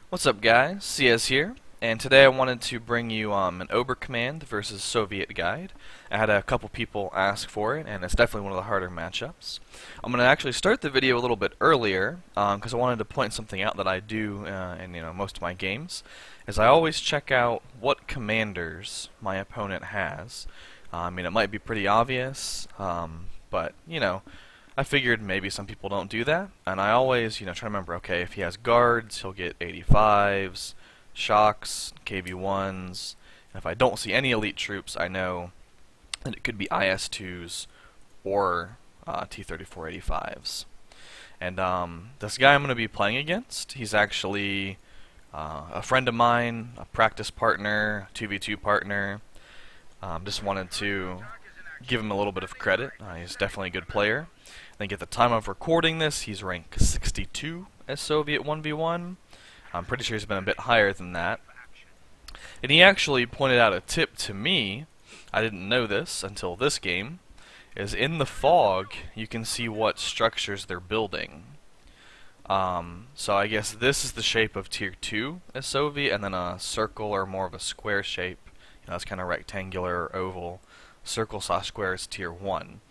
What's up, guys? CieZ's here, and today I wanted to bring you an Oberkommand versus Soviet guide. I had a couple people ask for it, and it's definitely one of the harder matchups. I'm going to actually start the video a little bit earlier because I wanted to point something out that I do in most of my games, is I always check out what commanders my opponent has. I mean, it might be pretty obvious, but I figured maybe some people don't do that, and I always, try to remember, okay, if he has guards, he'll get 85s, shocks, KV-1s, and if I don't see any elite troops, I know that it could be IS-2s or T-34-85s. And this guy I'm going to be playing against, he's actually a friend of mine, a practice partner, 2v2 partner. Just wanted to give him a little bit of credit. He's definitely a good player. I think at the time of recording this, he's ranked 62 as Soviet 1v1. I'm pretty sure he's been a bit higher than that. And he actually pointed out a tip to me, I didn't know this until this game, is in the fog you can see what structures they're building. So I guess this is the shape of Tier 2 as Soviet, and then a circle or more of a square shape, that's kind of rectangular or oval. Circle/square is Tier 1.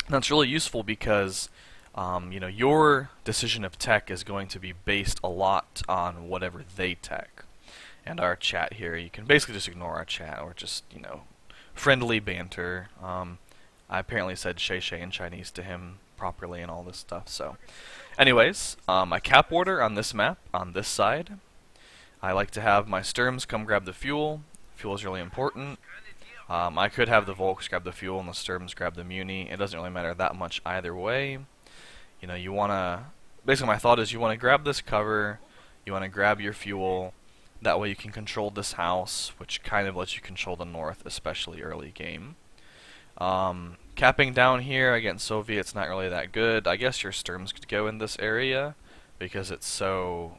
That's really useful because your decision of tech is going to be based a lot on whatever they tech. And our chat here, you can basically just ignore our chat or just, friendly banter. I apparently said Shay Shay in Chinese to him properly and all this stuff. So, anyways, my cap order on this map, on this side, I like to have my Sturms come grab the fuel. Fuel is really important. I could have the Volks grab the fuel and the Sturms grab the Muni. It doesn't really matter that much either way. You want to... Basically my thought is you want to grab this cover, you want to grab your fuel, that way you can control this house, which kind of lets you control the north, especially early game. Capping down here against Soviet's not really that good. I guess your Sturms could go in this area, because it's so,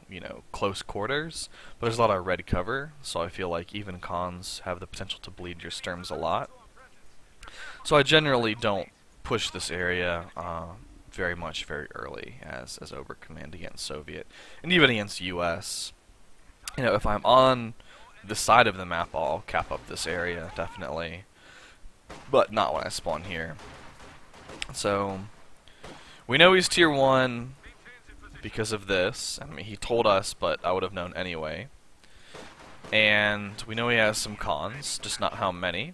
close quarters, but there's a lot of red cover, so I feel like even cons have the potential to bleed your Sturms a lot. So I generally don't push this area very much very early as Oberkommand against Soviet, and even against US. If I'm on the side of the map, I'll cap up this area, definitely, but not when I spawn here. So, we know he's Tier 1, because of this. I mean, he told us, but I would have known anyway. And we know he has some cons, just not how many.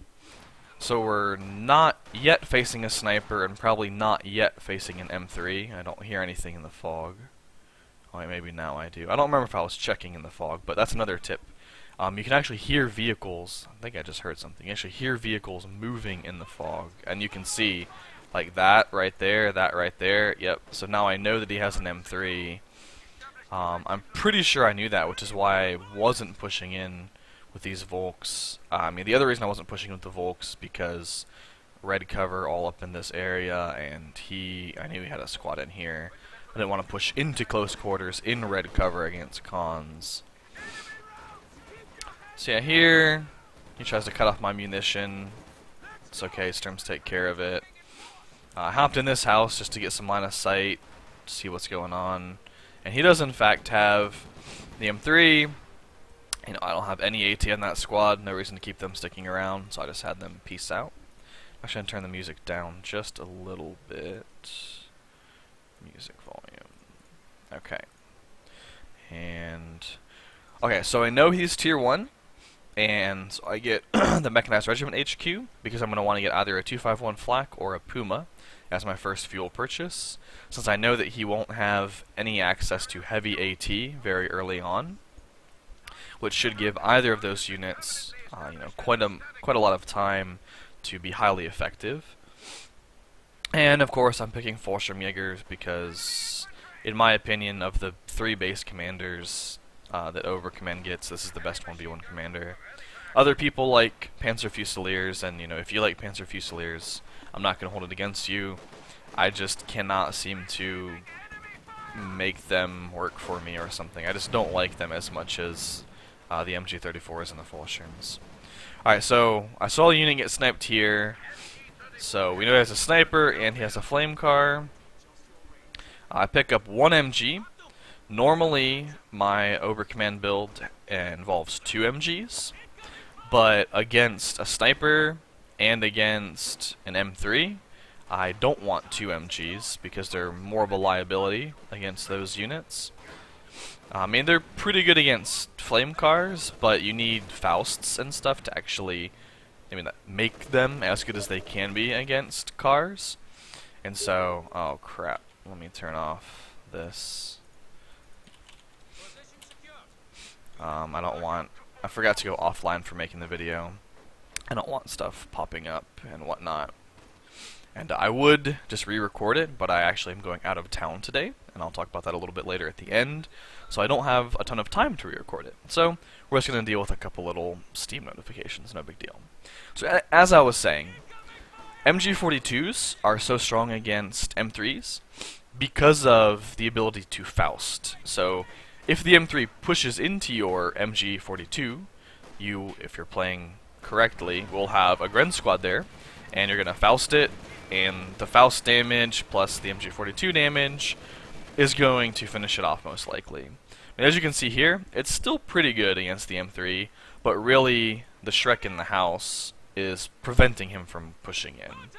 So we're not yet facing a sniper, and probably not yet facing an M3. I don't hear anything in the fog. Oh, wait, maybe now I do. I don't remember if I was checking in the fog, but that's another tip. You can actually hear vehicles. I think I just heard something. You actually hear vehicles moving in the fog, and you can see like that right there, that right there. Yep. So now I know that he has an M3. I'm pretty sure I knew that, which is why I wasn't pushing in with these Volks. I mean, the other reason I wasn't pushing with the Volks because red cover all up in this area, and I knew he had a squad in here. I didn't want to push into close quarters in red cover against cons. So yeah, here he tries to cut off my munition. It's okay, Sturms take care of it. I hopped in this house just to get some line of sight, see what's going on, and he does in fact have the M3. I don't have any AT on that squad, no reason to keep them sticking around, so I just had them peace out. I'm actually going to turn the music down just a little bit. Music volume. Okay. And okay, so I know he's Tier 1, and so I get the Mechanized Regiment HQ because I'm going to want to get either a 251 Flak or a Puma as my first fuel purchase, since I know that he won't have any access to heavy AT very early on, which should give either of those units quite a lot of time to be highly effective. And of course I'm picking Fallschirmjägers because, in my opinion, of the 3 base commanders that Oberkommand gets, this is the best 1v1 commander. Other people like Panzer Fusiliers, and if you like Panzer Fusiliers, I'm not going to hold it against you. I just cannot seem to make them work for me or something. I just don't like them as much as the MG34s and the Fallschirms. Alright, so I saw a unit get sniped here. So we know he has a sniper and he has a flame car. I pick up one MG. Normally, my Obercommand build involves 2 MGs, but against a sniper and against an M3, I don't want 2 MGs because they're more of a liability against those units. I mean, they're pretty good against flame cars, but you need Fausts and stuff to actually, make them as good as they can be against cars. And so, oh crap, let me turn off this. I forgot to go offline for making the video. I don't want stuff popping up and whatnot. And I would just re-record it, but I actually am going out of town today, and I'll talk about that a little bit later at the end. So I don't have a ton of time to re-record it. So we're just going to deal with a couple little Steam notifications, no big deal. So as I was saying, MG42s are so strong against M3s because of the ability to Faust. So if the M3 pushes into your MG42, if you're playing correctly, will have a Gren squad there, and you're going to Faust it, and the Faust damage plus the MG42 damage is going to finish it off most likely. And as you can see here, it's still pretty good against the M3, but really the Shrek in the house is preventing him from pushing in.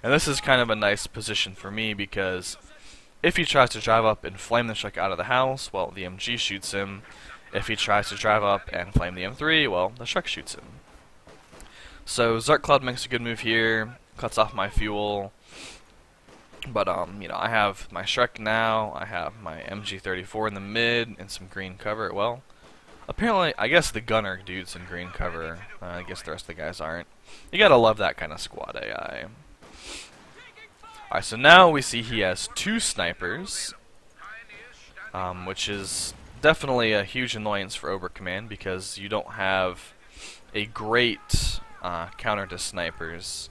And this is kind of a nice position for me because if he tries to drive up and flame the Shrek out of the house, well, the MG shoots him. If he tries to drive up and flame the M3, well, the Shrek shoots him. So Zarkcloud makes a good move here, cuts off my fuel. But, I have my Shrek now, I have my MG34 in the mid, and some green cover. Well, apparently, I guess the gunner dude's in green cover. I guess the rest of the guys aren't. You gotta love that kind of squad AI. Alright, so now we see he has 2 snipers, which is definitely a huge annoyance for Obercommand because you don't have a great counter to snipers.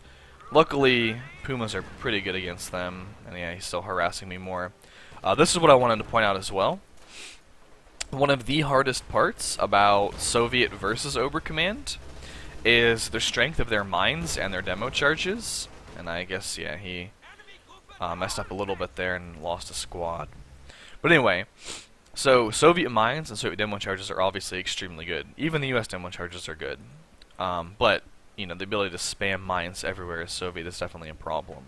Luckily, Pumas are pretty good against them, and yeah, he's still harassing me more. This is what I wanted to point out as well. One of the hardest parts about Soviet versus Obercommand is the strength of their mines and their demo charges. And I guess, yeah, he messed up a little bit there and lost a squad. But anyway, so Soviet mines and Soviet demo charges are obviously extremely good. Even the US demo charges are good. But the ability to spam mines everywhere as Soviet is definitely a problem.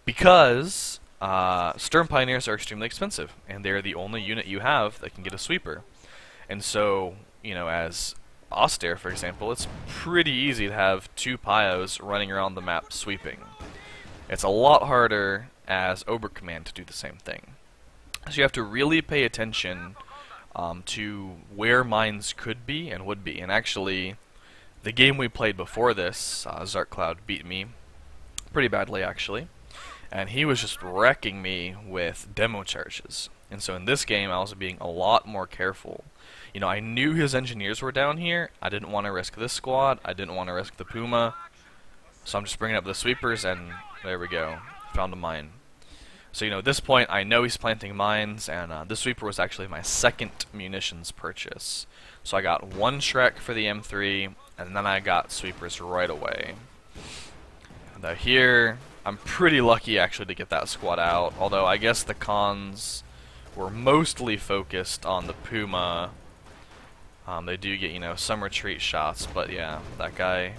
Because Sturm Pioneers are extremely expensive, and they're the only unit you have that can get a sweeper. And so, as Auster, for example, it's pretty easy to have 2 Pios running around the map sweeping. It's a lot harder as Obercommand to do the same thing. So you have to really pay attention to where mines could be and would be. And actually, the game we played before this, Zarkcloud beat me pretty badly actually, and he was just wrecking me with demo charges. And so in this game I was being a lot more careful. I knew his engineers were down here. I didn't want to risk this squad. I didn't want to risk the Puma. So I'm just bringing up the sweepers, and there we go. Found a mine. So at this point I know he's planting mines, and this sweeper was actually my 2nd munitions purchase. So I got 1 Shrek for the M3, and then I got sweepers right away. And here, I'm pretty lucky actually to get that squad out, although I guess the cons were mostly focused on the Puma. They do get, some retreat shots, but yeah, that guy,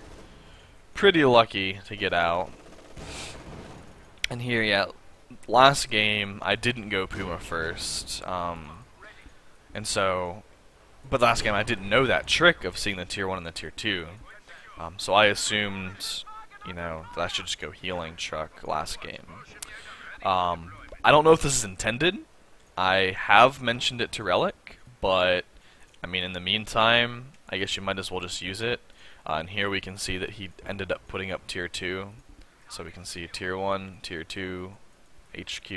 pretty lucky to get out. And here, yeah, last game, I didn't go Puma first, and so, but last game I didn't know that trick of seeing the tier 1 and the tier 2, so I assumed, that I should just go healing truck last game. I don't know if this is intended. I have mentioned it to Relic, but, in the meantime, I guess you might as well just use it. And here we can see that he ended up putting up tier 2. So we can see tier 1, tier 2, HQ.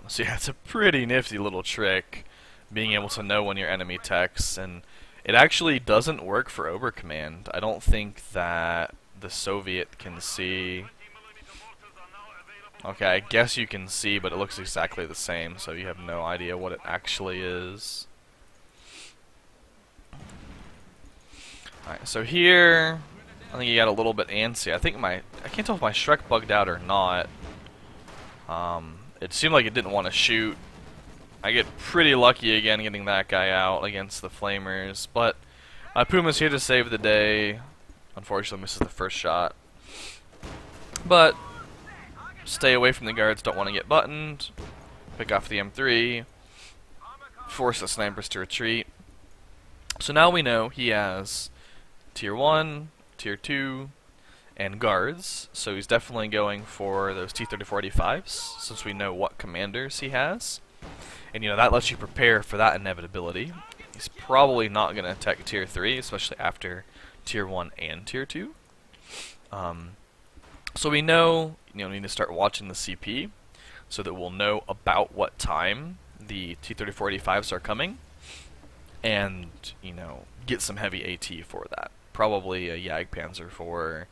So yeah, it's a pretty nifty little trick, being able to know when your enemy techs, and it actually doesn't work for Obercommand. I don't think that the Soviet can see. Okay, I guess you can see, but it looks exactly the same, so you have no idea what it actually is. Alright, so here, I think he got a little bit antsy. I can't tell if my Shrek bugged out or not. It seemed like it didn't want to shoot, I get pretty lucky again getting that guy out against the Flamers, but my Puma's here to save the day. Unfortunately misses the first shot. But stay away from the guards, don't want to get buttoned. Pick off the M3. Force the snipers to retreat. So now we know he has Tier 1, Tier 2, and guards. So he's definitely going for those T-3485s, since we know what commanders he has. And that lets you prepare for that inevitability. He's probably not going to attack Tier 3, especially after Tier 1 and Tier 2. So we know, we need to start watching the CP, so that we'll know about what time the T-3485s are coming, and, get some heavy AT for that. Probably a Jagdpanzer for,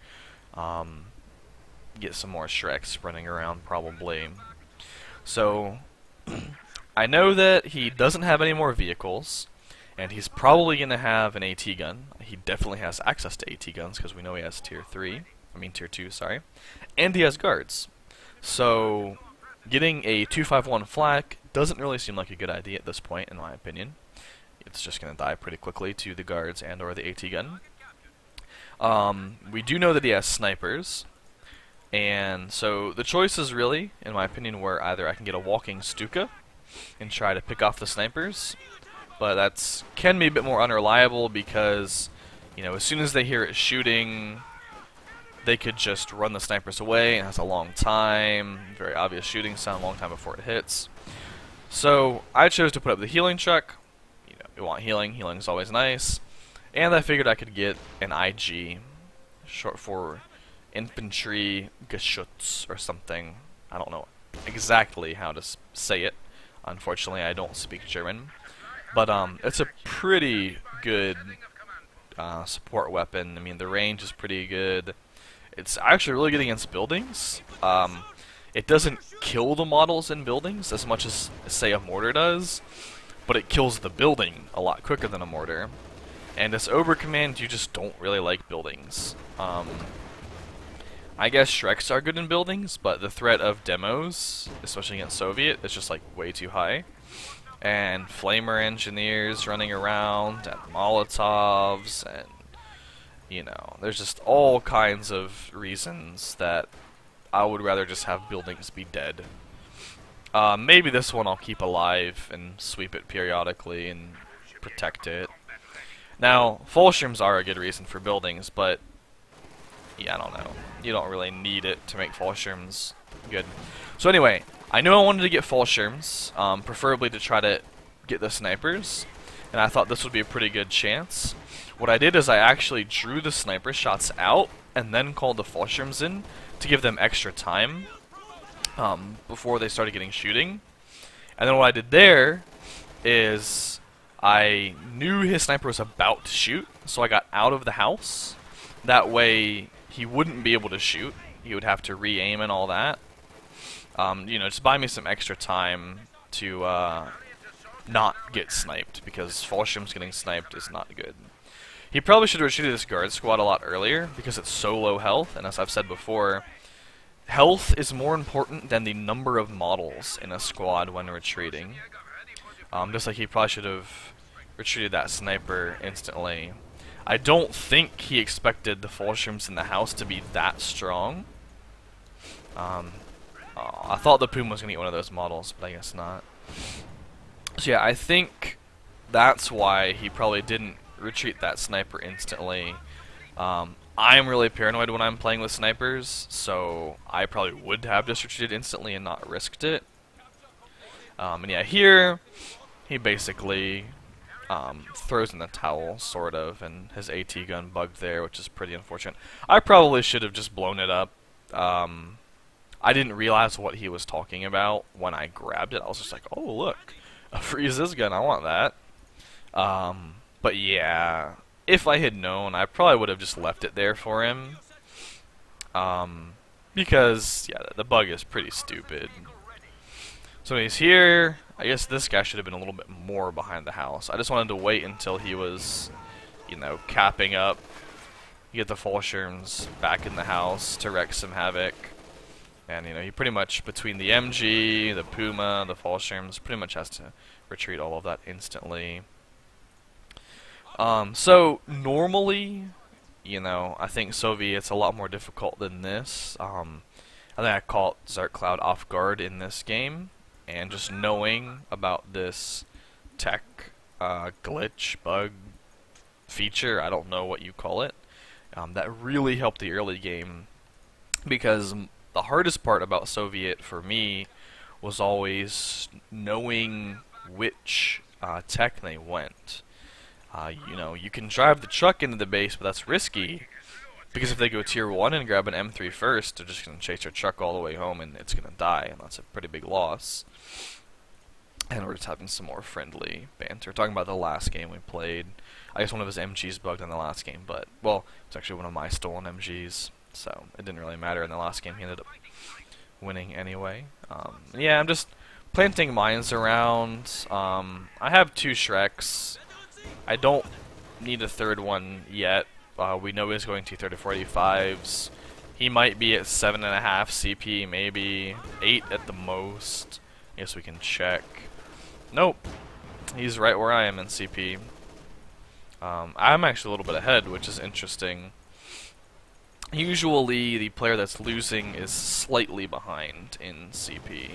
get some more Shreks running around, probably. So, I know that he doesn't have any more vehicles, and he's probably going to have an AT gun. He definitely has access to AT guns, because we know he has Tier 2, sorry. And he has guards. So, getting a 251 flak doesn't really seem like a good idea at this point, in my opinion. It's just going to die pretty quickly to the guards and or the AT gun. We do know that he has snipers, and so the choices really, in my opinion, were either I can get a walking Stuka and try to pick off the snipers, but that's can be a bit more unreliable because, as soon as they hear it shooting, they could just run the snipers away, and it has a long time, very obvious shooting sound, long time before it hits. So I chose to put up the healing truck. We want healing. Healing is always nice. And I figured I could get an IG, short for Infantry Geschütz or something. I don't know exactly how to say it. Unfortunately, I don't speak German. But it's a pretty good support weapon. I mean, the range is pretty good. It's actually really good against buildings. It doesn't kill the models in buildings as much as, say, a mortar does, but it kills the building a lot quicker than a mortar. And as Oberkommand, you just don't really like buildings. I guess Shreks are good in buildings, but the threat of demos, especially against Soviet, is just like way too high. And Flamer engineers running around, and Molotovs, and there's just all kinds of reasons that I would rather just have buildings be dead. Maybe this one I'll keep alive and sweep it periodically and protect it. Now, Fallschirms are a good reason for buildings, but yeah, I don't know. You don't really need it to make Fallschirms good. So anyway, I knew I wanted to get Fallschirms, preferably to try to get the snipers, and I thought this would be a pretty good chance. What I did is I actually drew the sniper shots out and then called the Fallschirms in to give them extra time before they started getting shooting. And then what I did there is I knew his sniper was about to shoot, so I got out of the house. That way he wouldn't be able to shoot. He would have to re-aim and all that. Just buy me some extra time to not get sniped, because Fallschirms getting sniped is not good. He probably should have retreated this guard squad a lot earlier, because it's so low health, and as I've said before, health is more important than the number of models in a squad when retreating. Just like he probably should have retreated that sniper instantly. I don't think he expected the Fallschirms in the house to be that strong. I thought the Puma was going to get one of those models, but I guess not. So yeah, I think that's why he probably didn't retreat that sniper instantly. I'm really paranoid when I'm playing with snipers, so I probably would have just retreated instantly and not risked it. And yeah, here he basically throws in the towel, sort of, and his AT gun bugged there, which is pretty unfortunate. I probably should have just blown it up. I didn't realize what he was talking about when I grabbed it. I was just like, oh look, a CieZ's gun, I want that. But yeah, if I had known, I probably would have just left it there for him. Because, yeah, the bug is pretty stupid. So when he's here, I guess this guy should have been a little bit more behind the house. I just wanted to wait until he was, capping up. Get the Fallschirms back in the house to wreak some havoc. And, you know, he pretty much, between the MG, the Puma, the Fallschirms, pretty much has to retreat all of that instantly. So, normally, you know, I think Soviet's a lot more difficult than this. I think I caught Zarkcloud off guard in this game, and just knowing about this tech glitch, bug, feature, I don't know what you call it, that really helped the early game, because the hardest part about Soviet for me was always knowing which tech they went. You know, you can drive the truck into the base, but that's risky, because if they go tier 1 and grab an M3 first, they're just going to chase their truck all the way home and it's going to die, and that's a pretty big loss. And we're just having some more friendly banter. Talking about the last game we played. I guess one of his MGs bugged in the last game, but, well, it's actually one of my stolen MGs, so it didn't really matter in the last game. He ended up winning anyway. Yeah, I'm just planting mines around. I have 2 Shreks. I don't need a third one yet. We know he's going to 3485s. He might be at 7.5 CP, maybe 8 at the most. I guess we can check. Nope. He's right where I am in CP. I'm actually a little bit ahead, which is interesting. Usually, the player that's losing is slightly behind in CP.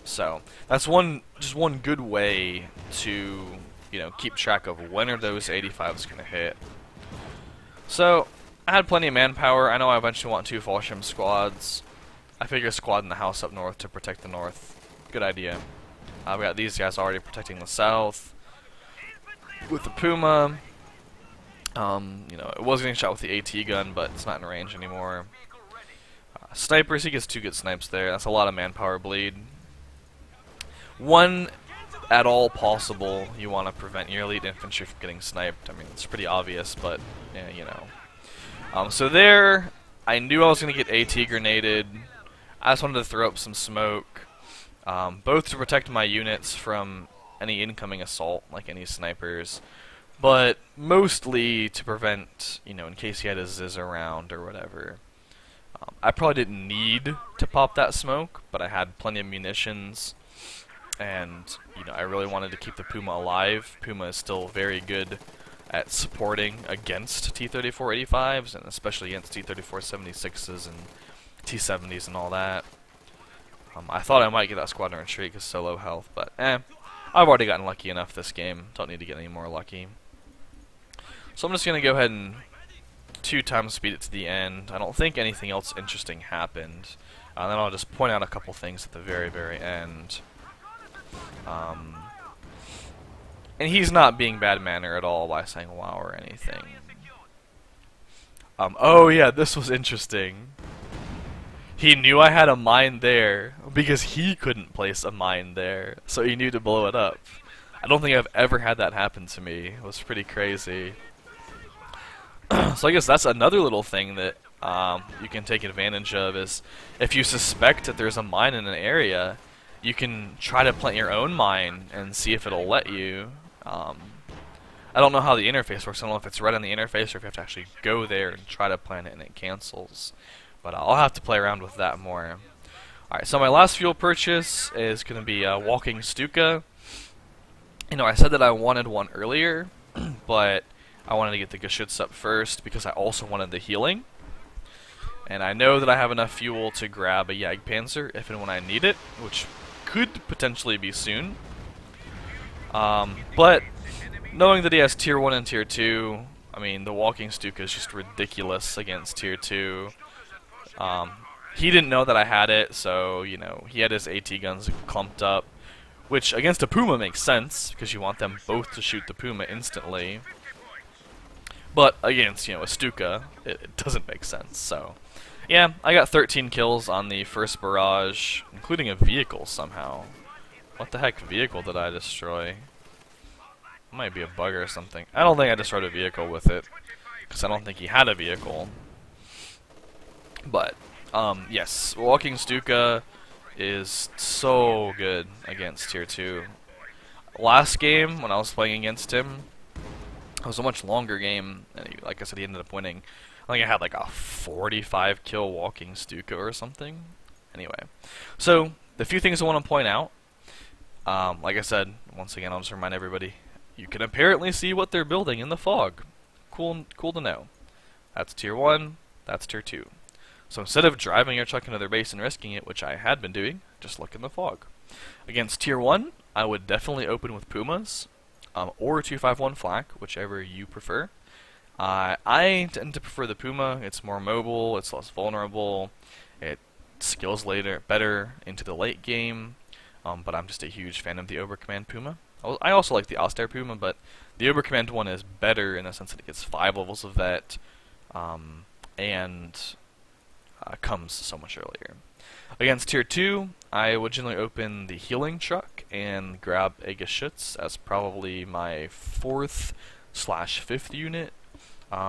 So that's just one good way to, you know, keep track of when are those 85s going to hit. So I had plenty of manpower. I know I eventually want 2 Fallschirm squads. I figure a squad in the house up north to protect the north. Good idea. We got these guys already protecting the south with the Puma. You know, it was getting shot with the AT gun, but it's not in range anymore. Snipers, he gets 2 good snipes there. That's a lot of manpower bleed. One at all possible, you want to prevent your elite infantry from getting sniped. I mean, it's pretty obvious, but yeah, you know. So there, I knew I was going to get AT grenaded. I just wanted to throw up some smoke, both to protect my units from any incoming assault, like any snipers, but mostly to prevent, you know, in case he had a CieZ around or whatever. I probably didn't need to pop that smoke, but I had plenty of munitions, and, you know, I really wanted to keep the Puma alive. Puma is still very good at supporting against T-3485s, and especially against T-3476s and T-70s and all that. I thought I might get that squadron retreat because so low health, but I've already gotten lucky enough this game. Don't need to get any more lucky. So I'm just going to go ahead and 2 times speed it to the end. I don't think anything else interesting happened. Then I'll just point out a couple things at the very, very end. And he's not being bad manner at all by saying wow or anything. Oh yeah, this was interesting. He knew I had a mine there because he couldn't place a mine there, so he knew to blow it up. I don't think I've ever had that happen to me. It was pretty crazy. So I guess that's another little thing that you can take advantage of, is if you suspect that there's a mine in an area, you can try to plant your own mine and see if it'll let you. I don't know how the interface works. I don't know if it's right on the interface or if you have to actually go there and try to plant it and it cancels. But I'll have to play around with that more. Alright, so my last fuel purchase is going to be a walking Stuka. You know, I said that I wanted one earlier, but I wanted to get the Geschütz up first because I also wanted the healing. And I know that I have enough fuel to grab a Jagdpanzer if and when I need it, which could potentially be soon. But knowing that he has tier 1 and tier 2, I mean, the walking Stuka is just ridiculous against tier 2. He didn't know that I had it, so, you know, he had his AT guns clumped up, which against a Puma makes sense, because you want them both to shoot the Puma instantly. But against, you know, a Stuka, it doesn't make sense, so... Yeah, I got 13 kills on the first barrage, including a vehicle somehow. What the heck vehicle did I destroy? It might be a bug or something. I don't think I destroyed a vehicle with it, because I don't think he had a vehicle. But, yes, walking Stuka is so good against tier 2. Last game, when I was playing against him, it was a much longer game, and like I said, he ended up winning. I think I had like a 45 kill walking Stuka or something. Anyway, so the few things I want to point out, like I said, once again, I'll just remind everybody, you can apparently see what they're building in the fog. Cool to know. That's tier 1, that's tier 2. So instead of driving your truck into their base and risking it, which I had been doing, just look in the fog. Against tier 1, I would definitely open with Pumas, or 251 Flak, whichever you prefer. I tend to prefer the Puma. It's more mobile, it's less vulnerable, it skills better into the late game, but I'm just a huge fan of the Obercommand Puma. I also like the Austere Puma, but the Obercommand one is better in the sense that it gets 5 levels of vet, and comes so much earlier. Against tier 2, I would generally open the healing truck and grab a Geschütz as probably my 4th/5th unit.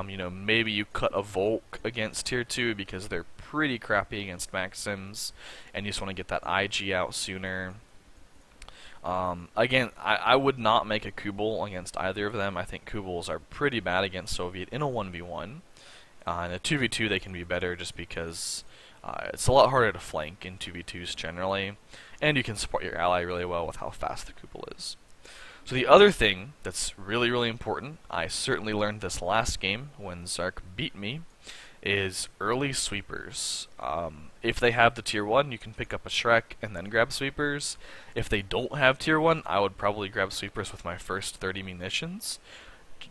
You know, maybe you cut a Volk against tier 2 because they're pretty crappy against Maxims, and you just want to get that IG out sooner. Again, I would not make a Kubel against either of them. I think Kubels are pretty bad against Soviet in a 1v1. In a 2v2 they can be better just because it's a lot harder to flank in 2v2s generally, and you can support your ally really well with how fast the Kubel is. So the other thing that's really, really important, I certainly learned this last game when Zark beat me, is early sweepers. If they have the tier 1, you can pick up a Shrek and then grab sweepers. If they don't have tier 1, I would probably grab sweepers with my first 30 munitions.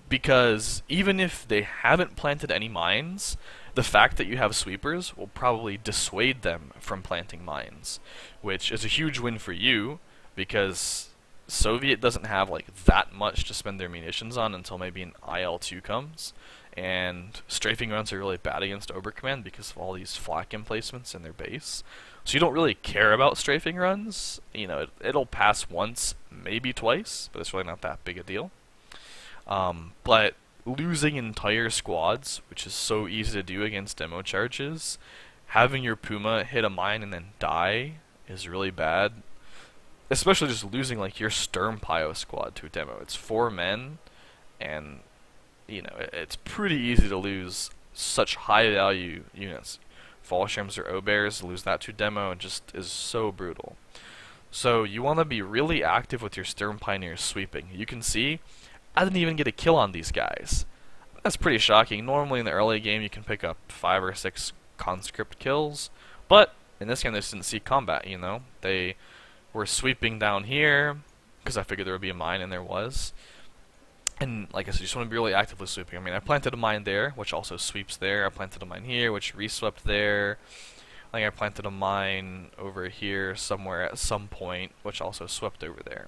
Because even if they haven't planted any mines, the fact that you have sweepers will probably dissuade them from planting mines, which is a huge win for you, because Soviet doesn't have like that much to spend their munitions on until maybe an IL-2 comes, and strafing runs are really bad against Obercommand because of all these flak emplacements in their base. So you don't really care about strafing runs. You know, it'll pass once, maybe twice, but it's really not that big a deal. But losing entire squads, which is so easy to do against demo charges, having your Puma hit a mine and then die is really bad. Especially just losing like your Sturmpio squad to a demo. It's 4 men, and you know, it's pretty easy to lose such high value units. Fallschirms or Obears, lose that to demo, and just is so brutal. So you want to be really active with your Sturm Pioneers sweeping. You can see, I didn't even get a kill on these guys. That's pretty shocking. Normally in the early game you can pick up 5 or 6 conscript kills, but in this game they just didn't see combat, you know. They were sweeping down here, because I figured there would be a mine, and there was. And like I said, you just want to be really actively sweeping. I mean, I planted a mine there, which also sweeps there. I planted a mine here, which reswept there. I think I planted a mine over here somewhere at some point, which also swept over there.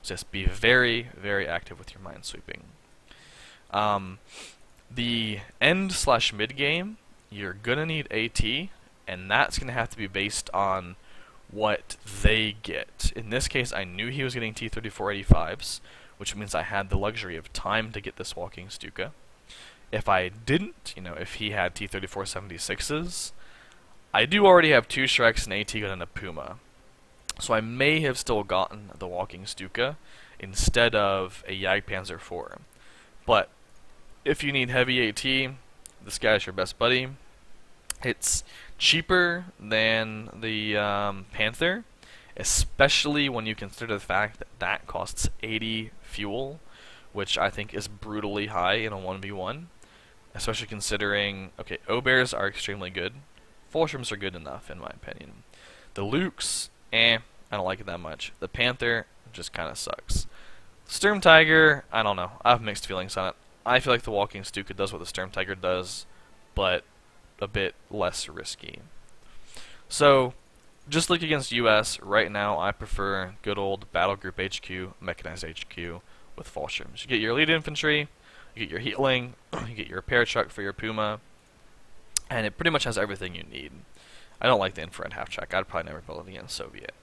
So just be very, very active with your mine sweeping. The end/mid game, you're gonna need AT, and that's gonna have to be based on what they get. In this case, I knew he was getting T-3485s, which means I had the luxury of time to get this walking Stuka. If I didn't, you know, if he had T-3476s, I do already have 2 Shreks and AT gun and a Puma. So I may have still gotten the walking Stuka instead of a Jagdpanzer IV. But if you need heavy AT, this guy's your best buddy. It's cheaper than the Panther, especially when you consider the fact that that costs 80 fuel, which I think is brutally high in a 1v1. Especially considering, okay, Obears are extremely good. Fallschirms are good enough, in my opinion. The Lukes, I don't like it that much. The Panther just kind of sucks. Sturm Tiger, I don't know. I have mixed feelings on it. I feel like the walking Stuka does what the Sturm Tiger does, but a bit less risky. So, just like against US, right now I prefer good old Battle Group HQ, Mechanized HQ with Fallschirms. You get your elite infantry, you get your healing, you get your repair truck for your Puma, and it pretty much has everything you need. I don't like the infrared half track. I'd probably never build it against Soviet.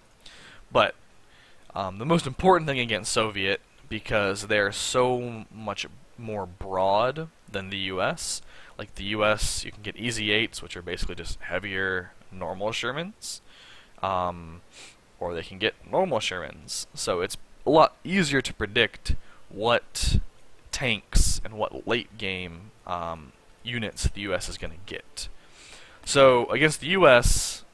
But the most important thing against Soviet, because they're so much more broad than the US, like the US, you can get easy 8s, which are basically just heavier normal Shermans, or they can get normal Shermans. So it's a lot easier to predict what tanks and what late game units the U.S. is going to get. So against the U.S.,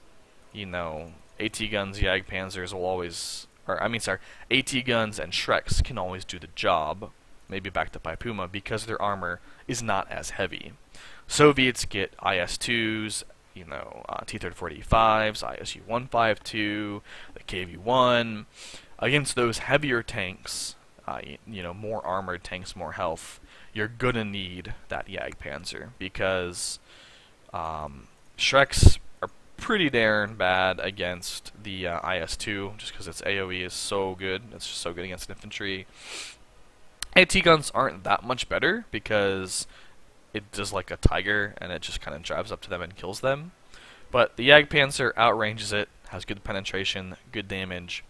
you know, AT guns, Jagdpanzers will always, AT guns and Shreks can always do the job, maybe backed up by Puma, because their armor is not as heavy. Soviets get IS-2s, you know, T-34-85s, ISU-152, the KV-1. Against those heavier tanks, you know, more armored tanks, more health, you're gonna need that Jagdpanzer, because Shreks are pretty darn bad against the IS-2, just because its AoE is so good. It's just so good against infantry. AT guns aren't that much better, because it does like a tiger, and it just kind of drives up to them and kills them. But the Jagdpanzer outranges it, has good penetration, good damage,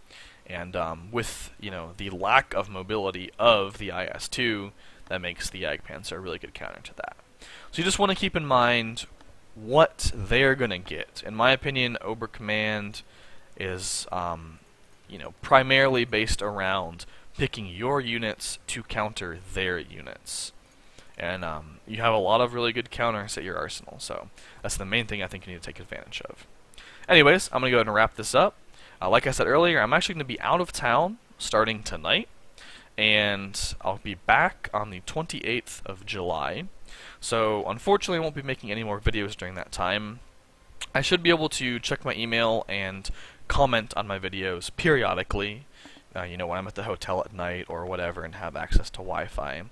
and with, you know, the lack of mobility of the IS-2, that makes the Jagdpanzer a really good counter to that. So you just want to keep in mind what they're going to get. In my opinion, Oberkommand is, you know, primarily based around picking your units to counter their units. And you have a lot of really good counters at your arsenal, so that's the main thing I think you need to take advantage of. Anyways, I'm going to go ahead and wrap this up. Like I said earlier, I'm actually going to be out of town starting tonight, and I'll be back on the 28th of July. So unfortunately, I won't be making any more videos during that time. I should be able to check my email and comment on my videos periodically, you know, when I'm at the hotel at night or whatever, and have access to Wi-Fi.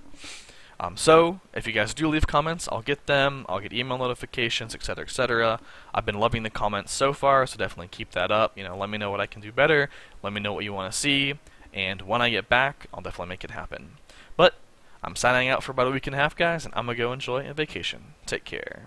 So, if you guys do leave comments, I'll get them, I'll get email notifications, etc., etc. I've been loving the comments so far, so definitely keep that up. You know, let me know what I can do better, let me know what you want to see, and when I get back, I'll definitely make it happen. But, I'm signing out for about a week and a half, guys, and I'm going to go enjoy a vacation. Take care.